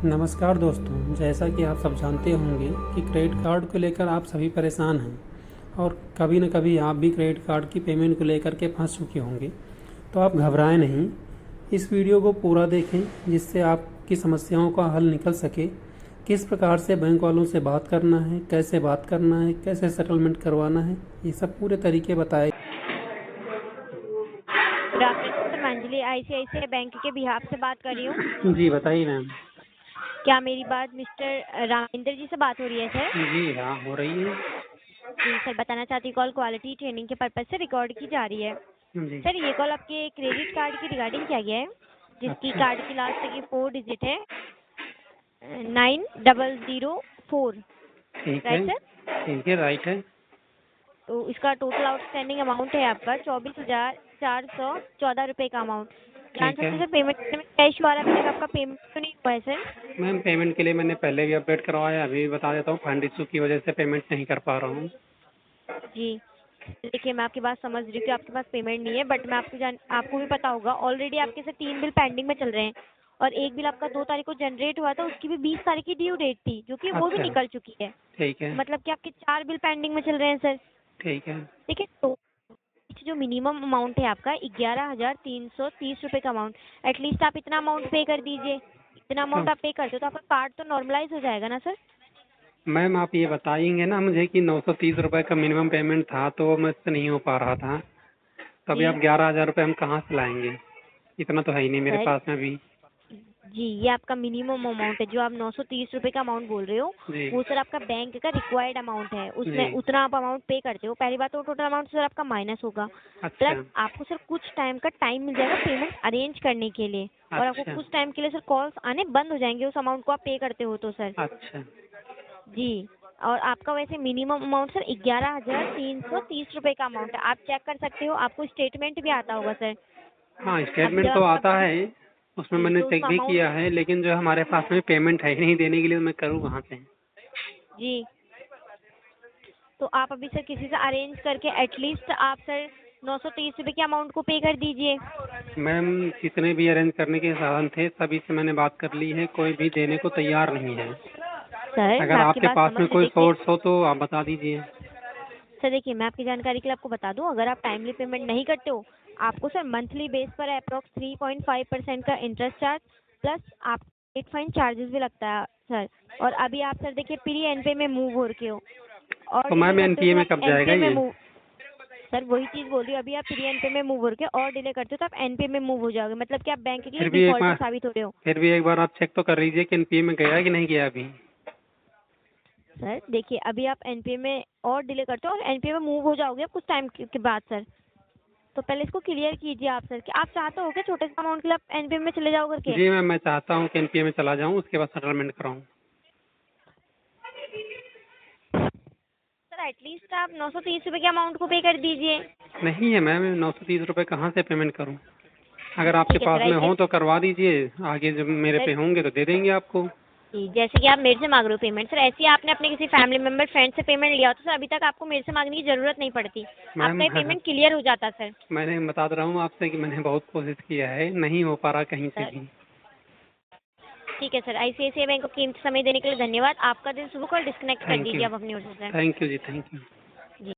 नमस्कार दोस्तों, जैसा कि आप सब जानते होंगे कि क्रेडिट कार्ड को लेकर आप सभी परेशान हैं और कभी न कभी आप भी क्रेडिट कार्ड की पेमेंट को लेकर के फंस चुके होंगे। तो आप घबराएं नहीं, इस वीडियो को पूरा देखें जिससे आपकी समस्याओं का हल निकल सके। किस प्रकार से बैंक वालों से बात करना है, कैसे बात करना है, कैसे सेटलमेंट करवाना है, ये सब पूरे तरीके बताए। गुड आफ्टरनून सर, मैं अंजलि आईसीआईसीआई बैंक के बिहाफ से बात कर रही हूँ। जी बताइए मैम। क्या मेरी बात मिस्टर रामेंद्र जी से बात हो रही है सर? जी हाँ, हो रही है। जी सर, बताना चाहती हूँ कॉल क्वालिटी ट्रेनिंग के पर्पज से रिकॉर्ड की जा रही है। जी सर ये कॉल आपके क्रेडिट कार्ड की रिगार्डिंग किया गया है, जिसकी अच्छा, कार्ड की लास्ट की 4 डिजिट है 9004। ठीक है। Right sir? ठीक है, राइट है। तो इसका टोटल आउटस्टैंडिंग अमाउंट है आपका 24,414 रुपये का अमाउंट। जान ठीक सकते है हैं सर पेमेंट में क्या इशू आ रहा है? अभी तक आपका पेमेंट तो नहीं हुआ है सर? मैम, पेमेंट के लिए मैंने पहले भी अपडेट करवाया, अभी भी बता देता हूँ, फंड इशू की वजह से पेमेंट नहीं कर पा रहा हूँ। जी देखिए, मैं आपकी बात समझ रही हूँ कि आपके पास पेमेंट नहीं है, बट मैं आपको भी पता होगा ऑलरेडी आपके से 3 बिल पेंडिंग में चल रहे हैं और एक बिल आपका 2 तारीख को जनरेट हुआ था, उसकी भी 20 तारीख की ड्यू डेट थी, जो कि वो भी अच्छा, निकल चुकी है। ठीक है। मतलब कि आपके 4 बिल पेंडिंग में चल रहे हैं सर। ठीक है। ठीक है, तो जो मिनिमम अमाउंट है आपका 11,330 रुपये का अमाउंट, एटलीस्ट आप इतना अमाउंट पे कर दीजिए। इतना हाँ अमाउंट आप पे करते हो तो आपका कार्ड तो नॉर्मलाइज हो जाएगा ना सर? मैम, आप ये बताएंगे ना मुझे कि 930 रुपये का मिनिमम पेमेंट था, तो वो मुझसे नहीं हो पा रहा था। तो अभी जी आप 11,000 रुपये हम कहाँ से लाएंगे? इतना तो है ही नहीं मेरे सर, पास में अभी। जी ये आपका मिनिमम अमाउंट है, जो आप 930 रुपये का अमाउंट बोल रहे हो, जी वो सर आपका बैंक का रिक्वायर्ड अमाउंट है। जी। उसमें उतना आप अमाउंट पे करते हो, पहली बात तो टोटल अमाउंट सर आपका माइनस होगा। अच्छा। प्लस आपको सर कुछ टाइम का टाइम मिल जाएगा पेमेंट अरेंज करने के लिए, और आपको अच्छा। कुछ टाइम के लिए सर कॉल्स आने बंद हो जाएंगे उस अमाउंट को आप पे करते हो तो सर। अच्छा। जी, और आपका वैसे मिनिमम अमाउंट सर 11,330 रुपये का अमाउंट है। आप चेक कर सकते हो, आपको स्टेटमेंट भी आता होगा सर। हाँ, अभी जब स्टेटमेंट तो आपका आता बैंक, है, उसमें जी मैंने तो चेक उसका भी अमाउंट, किया है, लेकिन जो हमारे पास में पेमेंट है ही नहीं देने के लिए, तो मैं करूँ कहाँ से? जी तो आप अभी सर किसी से अरेंज करके एटलीस्ट आप सर 930 रुपये के अमाउंट को पे कर दीजिए। मैम, जितने भी अरेंज करने के साधन थे सभी से मैंने बात कर ली है, कोई भी देने को तैयार नहीं है। सर मैं अगर आपकी आपके बात पास समझ में रही, कोई देखिए सोर्स हो तो आप बता दीजिए। सर, देखिए मैं आपकी जानकारी के लिए आपको बता दूं, अगर आप टाइमली पेमेंट नहीं करते हो, आपको सर मंथली बेस पर अप्रॉक्स 3.5% का इंटरेस्ट चार्ज प्लस आप लेट फाइन चार्जेस भी लगता है सर। और अभी आप सर देखिए प्री एनपे में मूव हो रखे हो और तो डिले मैम, करते हो एनपीए तो में आप कब जाएगा एनपे में ये? मूव, सर वही चीज़ बोल रही हूँ, अभी आप प्री एनपे में मूव हो रखे हो और डिले करते हो तो आप एनपे में मूव हो जाओगे, मतलब कि आप बैंक के लिए फिर भी एक डिफॉल्टर बार साबित हो रहे हो। फिर भी एक बार आप चेक तो कर लीजिए कि एनपीए में गया है कि नहीं गया अभी। सर देखिए, अभी आप एनपीए में और डिले करते हो और एनपीए में मूव हो जाओगे कुछ टाइम के बाद सर। तो पहले इसको क्लियर कीजिए आप सर, कि आप चाहते हो क्या छोटे से अमाउंट के लिए आप एनपीए में चले जाओ करके? जी मैम, मैं चाहता हूँ कि एनपीए में चला जाऊँ, उसके बाद सेटलमेंट कराऊँ। सर एटलीस्ट आप 930 रुपये के अमाउंट को पे कर दीजिए। नहीं है मैम, 930 रुपये कहाँ से पेमेंट करूँ? अगर आपके ठीक है पास सर, में ऐसे हो तो करवा दीजिए, आगे जब मेरे सर, पे होंगे तो दे देंगे आपको। जी जैसे कि आप मेरे से मांग रहे हो पेमेंट, सर ऐसे ही आपने अपने किसी फैमिली मेंबर फ्रेंड से पेमेंट लिया हो तो सर अभी तक आपको मेरे से मांगने की जरूरत नहीं पड़ती, मैम आपका ये पेमेंट क्लियर हो जाता सर। मैंने बता दे रहा हूँ आपसे कि मैंने बहुत कोशिश किया है, नहीं हो पा रहा कहीं से सर भी। ठीक है सर, आईसीआईसीआई बैंक को कीमती समय देने के लिए धन्यवाद। आपका दिन शुभ हो और डिस्कनेक्ट कर थैंक दीजिए यू। आप अपनी ओर से सर। थैंक यू जी, थैंक यू।